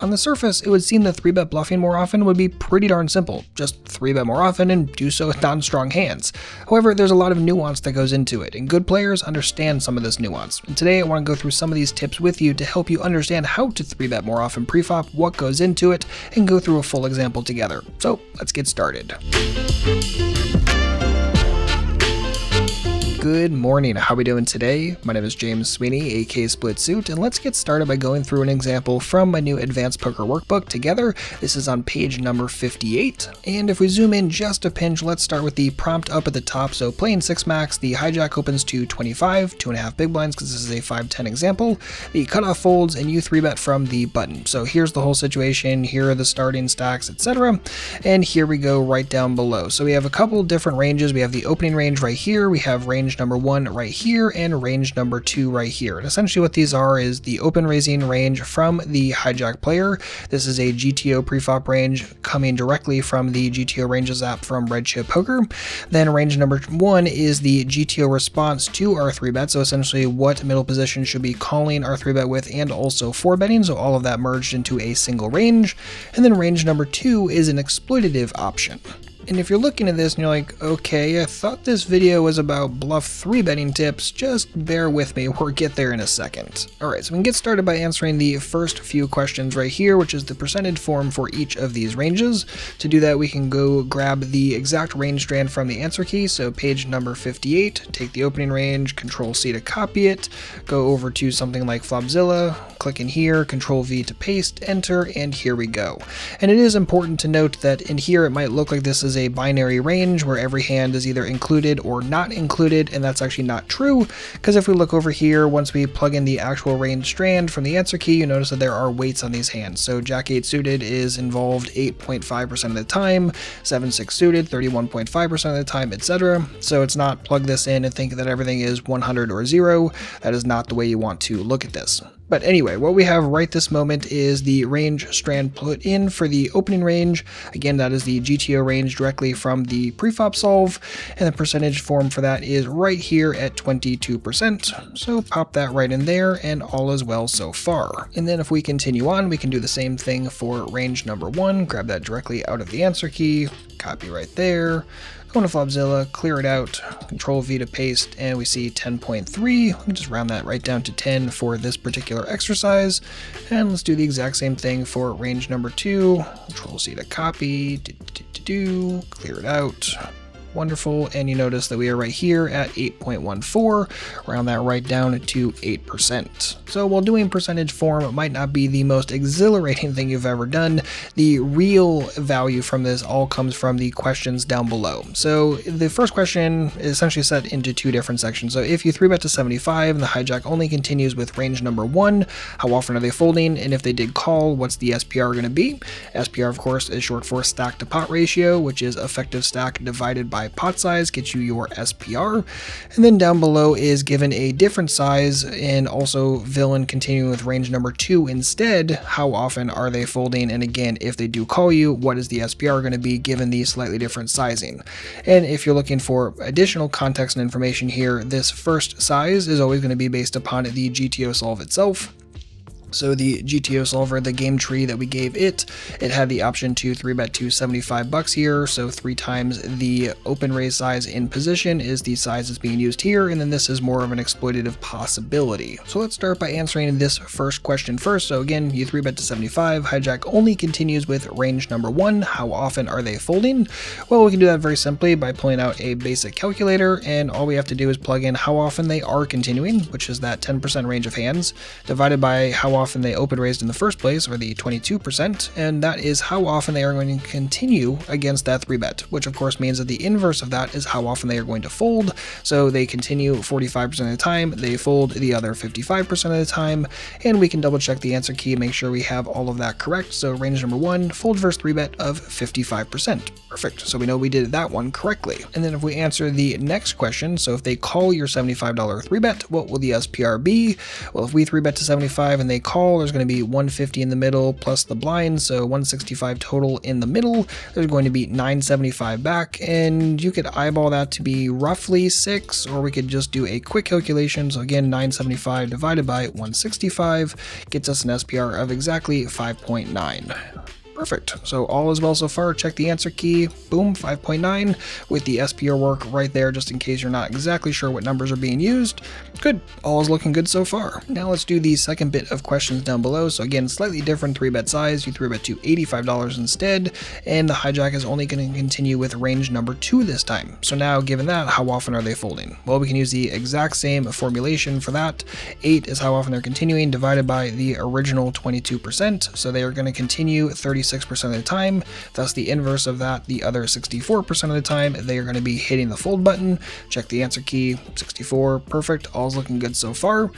On the surface, it would seem that 3Bet bluffing more often would be pretty darn simple. Just 3Bet more often and do so with non-strong hands. However, there's a lot of nuance that goes into it, and good players understand some of this nuance. And today I want to go through some of these tips with you to help you understand how to 3Bet more often preflop, what goes into it, and go through a full example together. So let's get started. Good morning, how are we doing today? My name is James Sweeney, aka Split Suit, and let's get started by going through an example from my new Advanced Poker Workbook together. This is on page number 58, and if we zoom in just a pinch, let's start with the prompt up at the top. So playing 6 max, the hijack opens to 25, 2.5 big blinds because this is a 5-10 example. The cutoff folds and you 3bet from the button. So here's the whole situation, here are the starting stacks, etc. And here we go right down below. So we have a couple different ranges. We have the opening range right here, we have range number 1 right here, and range number 2 right here. And essentially what these are is the open raising range from the hijack player. This is a GTO preflop range coming directly from the GTO ranges app from Red Chip Poker. Then range number 1 is the GTO response to our 3bet, so essentially what middle position should be calling our 3bet with and also 4-betting, so all of that merged into a single range. And then range number 2 is an exploitative option. And if you're looking at this and you're like, okay, I thought this video was about bluff 3-betting tips, just bear with me, we'll get there in a second. Alright, so we can get started by answering the first few questions right here, which is the percentage form for each of these ranges. To do that, we can go grab the exact range strand from the answer key, so page number 58, take the opening range, Control C to copy it, go over to something like Flopzilla, click in here, Control V to paste, enter, and here we go. And it is important to note that in here it might look like this is a binary range where every hand is either included or not included, and that's actually not true, because if we look over here, once we plug in the actual range strand from the answer key, you notice that there are weights on these hands. So Jack 8 suited is involved 8.5% of the time, 7-6 suited 31.5% of the time, etc. So it's not plug this in and think that everything is 100 or 0. That is not the way you want to look at this. But anyway, what we have right this moment is the range strand put in for the opening range. Again, that is the GTO range directly from the preflop solve, and the percentage form for that is right here at 22%. So pop that right in there, and all is well so far. And then if we continue on, we can do the same thing for range number 1. Grab that directly out of the answer key, copy right there. Go to Flopzilla, clear it out, Control V to paste, and we see 10.3. We can just round that right down to 10 for this particular exercise. And let's do the exact same thing for range number 2. Control C to copy, clear it out. Wonderful, and you notice that we are right here at 8.14, round that right down to 8%. So while doing percentage form might not be the most exhilarating thing you've ever done, the real value from this all comes from the questions down below. So the first question is essentially set into 2 different sections. So if you 3bet to 75 and the hijack only continues with range number 1, how often are they folding? And if they did call, what's the SPR going to be? SPR, of course, is short for stack to pot ratio, which is effective stack divided by pot size, gets you your SPR. And then down below is given a different size, and also villain continuing with range number 2 instead, how often are they folding? And again, if they do call you, what is the SPR going to be given the slightly different sizing? And if you're looking for additional context and information here, this first size is always going to be based upon the GTO solve itself. So the GTO solver, the game tree that we gave it had the option to 3bet to $75 here, so 3 times the open raise size in position is the size that's being used here, and then this is more of an exploitative possibility. So let's start by answering this first question first. So again, you 3bet to 75, hijack only continues with range number 1, how often are they folding? Well, we can do that very simply by pulling out a basic calculator, and all we have to do is plug in how often they are continuing, which is that 10% range of hands, divided by how often they open raised in the first place, or the 22%, and that is how often they are going to continue against that 3bet, which of course means that the inverse of that is how often they are going to fold. So they continue 45% of the time, they fold the other 55% of the time, and we can double check the answer key, make sure we have all of that correct. So range number 1, fold versus 3bet of 55%. Perfect, so we know we did that one correctly. And then if we answer the next question, so if they call your $75 3bet, what will the SPR be? Well, if we 3bet to 75 and they call, there's going to be 150 in the middle plus the blind, so 165 total in the middle. There's going to be 975 back, and you could eyeball that to be roughly 6, or we could just do a quick calculation. So again, 975 divided by 165 gets us an SPR of exactly 5.9. Perfect. So all is well so far. Check the answer key. Boom, 5.9 with the SPR work right there, just in case you're not exactly sure what numbers are being used. Good. All is looking good so far. Now let's do the second bit of questions down below. So again, slightly different 3-bet size. You 3-bet to $85 instead, and the hijack is only going to continue with range number 2 this time. So now, given that, how often are they folding? Well, we can use the exact same formulation for that. 8 is how often they're continuing, divided by the original 22%. So they are going to continue 36% of the time, thus the inverse of that, the other 64% of the time, they are going to be hitting the fold button. Check the answer key, 64, perfect, all's looking good so far.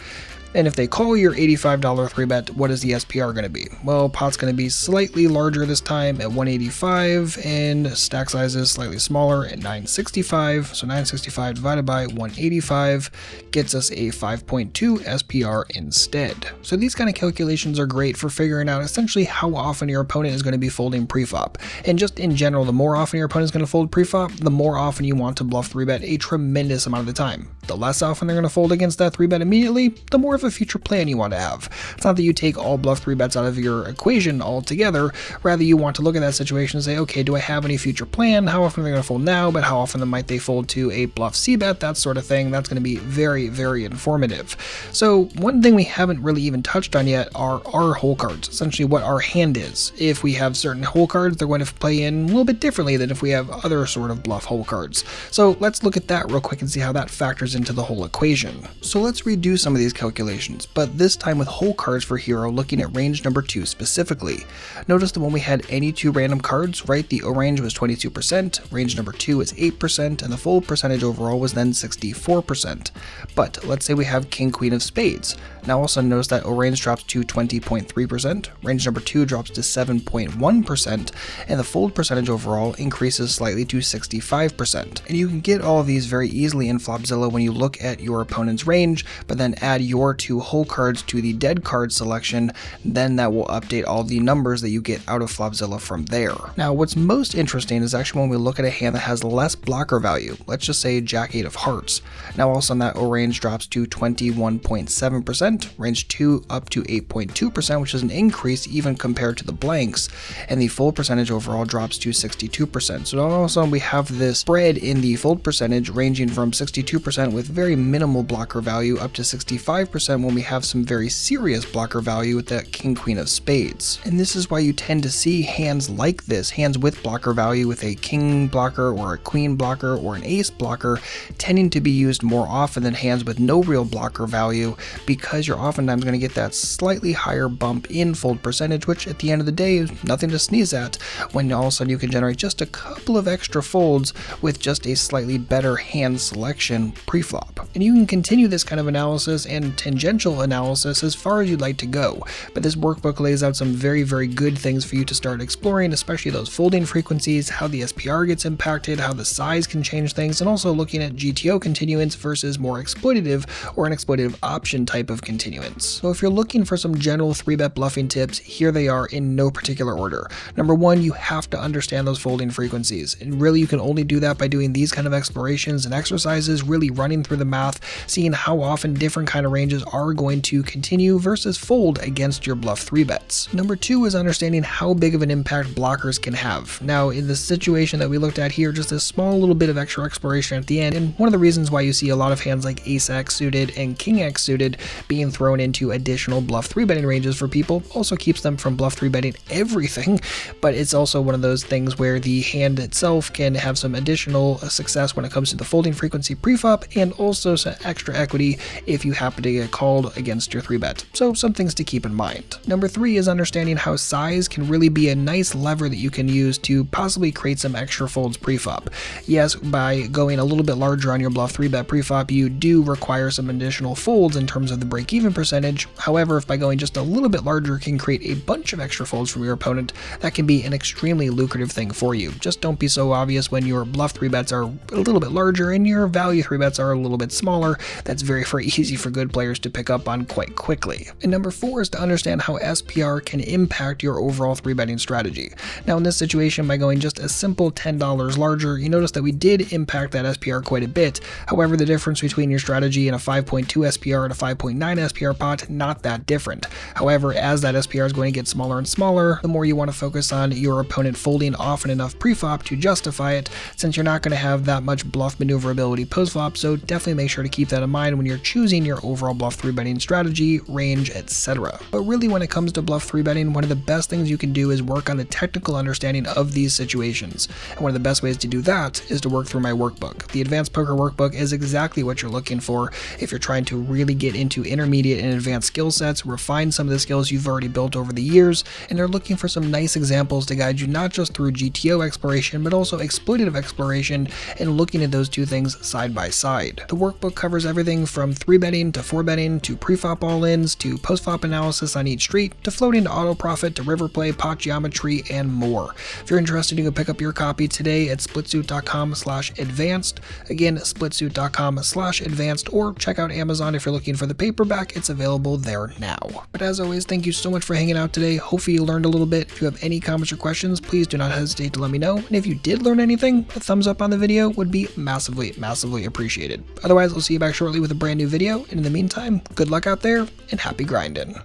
And if they call your $85 3-bet, what is the SPR going to be? Well, pot's going to be slightly larger this time at 185, and stack size is slightly smaller at 965. So 965 divided by 185 gets us a 5.2 SPR instead. So these kind of calculations are great for figuring out essentially how often your opponent is going to be folding preflop. And just in general, the more often your opponent is going to fold preflop, the more often you want to bluff 3-bet a tremendous amount of the time. The less often they're going to fold against that 3-bet immediately, the more of a future plan you want to have. It's not that you take all bluff 3-bets out of your equation altogether, rather you want to look at that situation and say, okay, do I have any future plan? How often are they going to fold now, but how often might they fold to a bluff c-bet, that sort of thing. That's going to be very, very informative. So one thing we haven't really even touched on yet are our hole cards, essentially what our hand is. If we have certain hole cards, they're going to play in a little bit differently than if we have other sort of bluff hole cards. So let's look at that real quick and see how that factors into the whole equation. So let's redo some of these calculations, but this time with whole cards for hero, looking at range number 2 specifically. Notice that when we had any 2 random cards, right, the O range was 22%, range number 2 is 8%, and the fold percentage overall was then 64%. But let's say we have king queen of spades. Now also notice that O range drops to 20.3%, range number 2 drops to 7.1%, and the fold percentage overall increases slightly to 65%. And you can get all of these very easily in Flopzilla when you look at your opponent's range, but then add your 2 whole cards to the dead card selection, then that will update all the numbers that you get out of Flopzilla from there. Now what's most interesting is actually when we look at a hand that has less blocker value, let's just say Jack 8 of hearts. Now all of a sudden that O range drops to 21.7%, range 2 up to 8.2%, which is an increase even compared to the blanks, and the fold percentage overall drops to 62%. So all of a sudden we have this spread in the fold percentage ranging from 62% with very minimal blocker value up to 65% when we have some very serious blocker value with that king queen of spades. And this is why you tend to see hands like this, hands with blocker value with a king blocker or a queen blocker or an ace blocker, tending to be used more often than hands with no real blocker value, because you're oftentimes going to get that slightly higher bump in fold percentage, which at the end of the day is nothing to sneeze at, when all of a sudden you can generate just a couple of extra folds with just a slightly better hand selection preflop. And you can continue this kind of analysis and tangential analysis as far as you'd like to go, but this workbook lays out some very, very good things for you to start exploring, especially those folding frequencies, how the SPR gets impacted, how the size can change things, and also looking at GTO continuance versus more exploitative or an exploitative option type of continuance. So if you're looking for some general 3-bet bluffing tips, here they are in no particular order. Number 1, you have to understand those folding frequencies, and really you can only do that by doing these kind of explorations and exercises, really running through the math, seeing how often different kind of ranges are going to continue versus fold against your bluff 3-bets. Number 2 is understanding how big of an impact blockers can have. Now in the situation that we looked at here, just a small little bit of extra exploration at the end, and one of the reasons why you see a lot of hands like Ace X suited and King X suited being thrown into additional bluff 3-betting ranges for people also keeps them from bluff 3-betting everything, but it's also one of those things where the hand itself can have some additional success when it comes to the folding frequency preflop, and also some extra equity if you happen to get called against your 3-bet. So some things to keep in mind. Number 3 is understanding how size can really be a nice lever that you can use to possibly create some extra folds preflop. Yes, by going a little bit larger on your bluff 3-bet preflop, you do require some additional folds in terms of the break-even percentage. However, if by going just a little bit larger can create a bunch of extra folds from your opponent, that can be an extremely lucrative thing for you. Just don't be so obvious when your bluff 3-bets are a little bit larger and your value 3-bets are a little bit smaller. That's very, very easy for good players to pick up on quite quickly. And number 4 is to understand how SPR can impact your overall 3-betting strategy. Now in this situation, by going just a simple $10 larger, you notice that we did impact that SPR quite a bit. However, the difference between your strategy and a 5.2 SPR and a 5.9 SPR pot, not that different. However, as that SPR is going to get smaller and smaller, the more you want to focus on your opponent folding often enough pre-flop to justify it, since you're not going to have that much bluff maneuverability post-flop, so definitely make sure to keep that in mind when you're choosing your overall bluff 3-betting strategy, range, etc. But really, when it comes to bluff 3-betting, one of the best things you can do is work on the technical understanding of these situations. And one of the best ways to do that is to work through my workbook. The Advanced Poker Workbook is exactly what you're looking for if you're trying to really get into intermediate and advanced skill sets, refine some of the skills you've already built over the years, and are looking for some nice examples to guide you not just through GTO exploration, but also exploitative exploration, and looking at those two things side by side. The workbook covers everything from 3-betting to 4-betting to pre-flop all-ins to post-flop analysis on each street to floating to auto profit to river play, pot geometry, and more. If you're interested, you can pick up your copy today at splitsuit.com/advanced. Again, splitsuit.com/advanced, or check out Amazon if you're looking for the paperback. It's available there now. But as always, thank you so much for hanging out today. Hopefully you learned a little bit. If you have any comments or questions, please do not hesitate to let me know. And if you did learn anything, a thumbs up on the video would be massively, massively appreciated. Otherwise, I'll see you back shortly with a brand new video. And in the meantime, good luck out there and happy grinding.